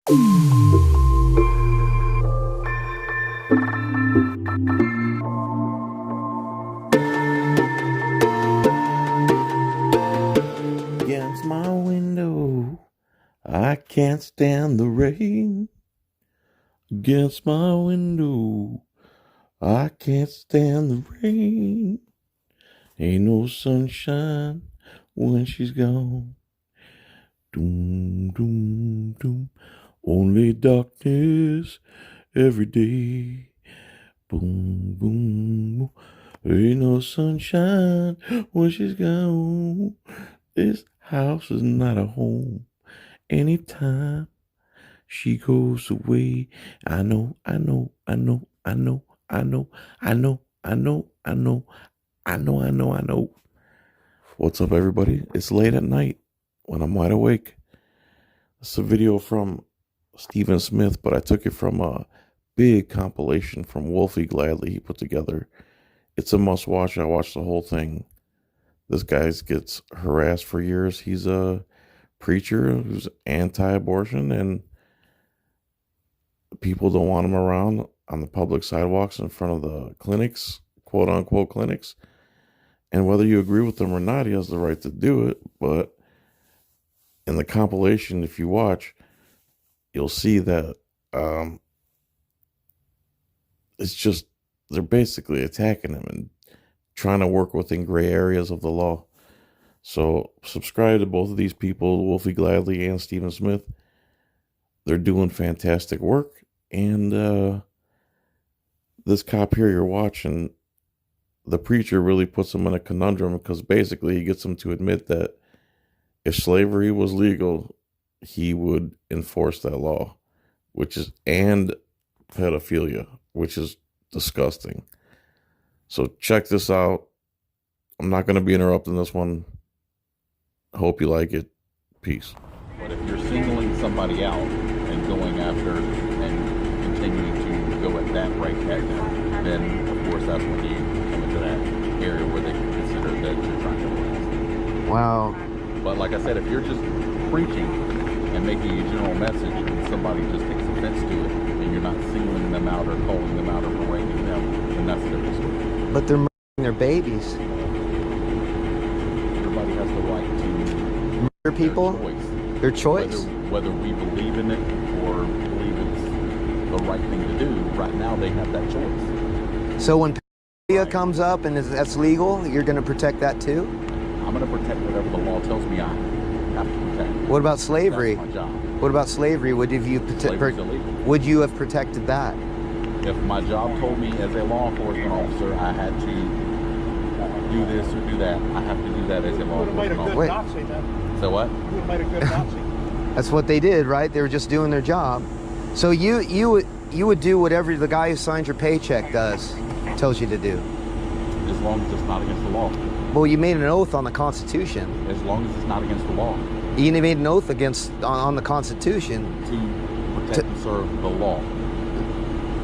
Against my window, I can't stand the rain. Against my window, I can't stand the rain. Ain't no sunshine when she's gone. Doom, doom, doom. Only darkness every day. Boom, boom, boom. Ain't no sunshine when she's gone. This house is not a home. Anytime she goes away, I know. What's up, everybody? It's late at night when I'm wide awake. It's a video from Stephen Smith, but I took it from a big compilation from Wolfy Gladly he put together. It's a must watch. I watched the whole thing. This guy gets harassed for years. He's a preacher who's anti-abortion, and people don't want him around on the public sidewalks in front of the clinics, quote unquote clinics. And whether you agree with him or not, he has the right to do it. But in the compilation, if you watch, you'll see that it's just, they're basically attacking him and trying to work within gray areas of the law. So subscribe to both of these people, Wolfy Gladly and Stephen Smith. They're doing fantastic work. And this cop here you're watching, the preacher really puts him in a conundrum, because basically he gets him to admit that if slavery was legal, he would enforce that law, and pedophilia, which is disgusting. So check this out. I'm not going to be interrupting this one. Hope you like it. Peace. But if you're singling somebody out and going after and continuing to go at that rate at them, then of course that's when you come into that area where they can consider that you're trying to harass. Wow. But like I said, if you're just preaching and making a general message and somebody just takes offense to it, and you're not singling them out or calling them out or berating them, then that's a different story. But they're murdering their babies. Everybody has the right to murder people? Their choice? Whether we believe in it or believe it's the right thing to do, right now they have that choice. So when pedophilia comes up and that's legal, you're going to protect that too? I'm going to protect whatever the law tells me I have to protect. What about slavery? That's my job. What about slavery? Would you have protected that? If my job told me as a law enforcement officer I had to do this or do that, I have to do that as a law enforcement officer. Wait. Nazi, then. So what? You would have made a good Nazi. That's what they did, right? They were just doing their job. So you would do whatever the guy who signs your paycheck tells you to do. As long as it's not against the law. Well, you made an oath on the Constitution. As long as it's not against the law. You made an oath on the Constitution to protect and serve the law.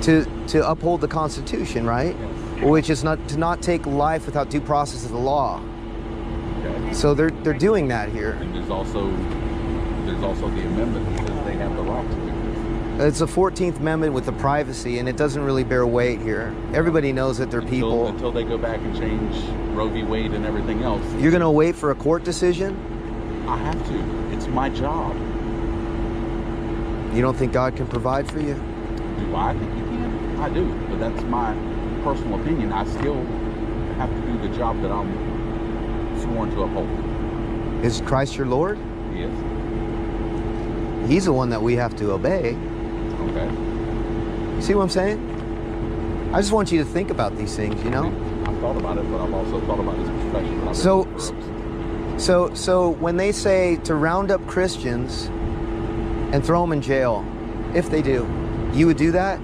To uphold the Constitution, right? Yes. Which is to not take life without due process of the law. Okay. So they're doing that here. And there's also the amendment that says they have the right to do this. It's the 14th Amendment with the privacy, and it doesn't really bear weight here. Everybody knows that they're people. Until they go back and change Roe v. Wade and everything else. You're going to wait for a court decision? I have to. It's my job. You don't think God can provide for you? Do I think He can? I do. But that's my personal opinion. I still have to do the job that I'm sworn to uphold. Is Christ your Lord? Yes. He's the one that we have to obey. Okay. You see what I'm saying? I just want you to think about these things, you know? I've thought about it, but I've also thought about this profession. So when they say to round up Christians and throw them in jail, if they do, you would do that?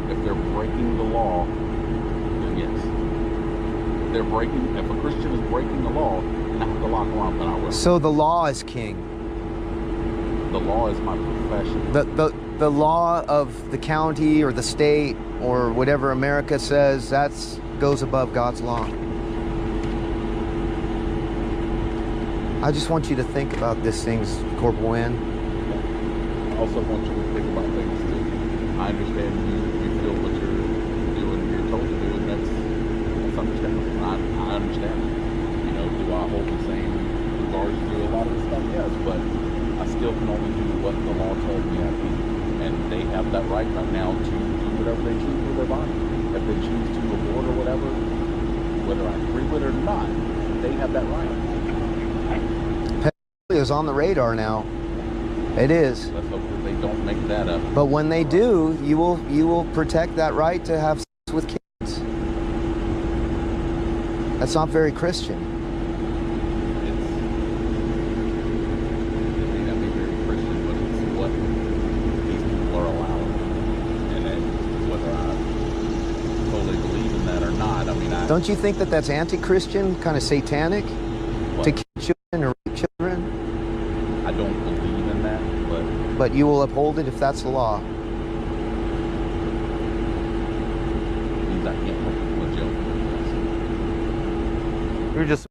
If they're breaking the law, then yes. If a Christian is breaking the law and I have to lock them up, then I will. So the law is king. The law is my profession. The law of the county or the state or whatever America says, goes above God's law. I just want you to think about these things, Corporal Wynn. also want you to think about things too. I understand you feel what you're doing, you're told to do, and that's understandable. I understand. You know, do I hold the same regards to a lot of this stuff? Yes, but I still can only do what the law tells me I can, and they have that right now to do whatever they choose with their body. If they choose to abort or whatever, whether I agree with it or not, they have that right. Pedophilia is on the radar now. It is. Let's hope that they don't make that up. But when they do, you will protect that right to have sex with kids. That's not very Christian. It may not be very Christian, but it's what these people are allowing. And then whether I totally believe in that or not, I mean, Don't you think that that's anti-Christian, kind of satanic, to kill children or rape children? I don't believe in that, But you will uphold it if that's the law. it means I can't put people in jail. You're just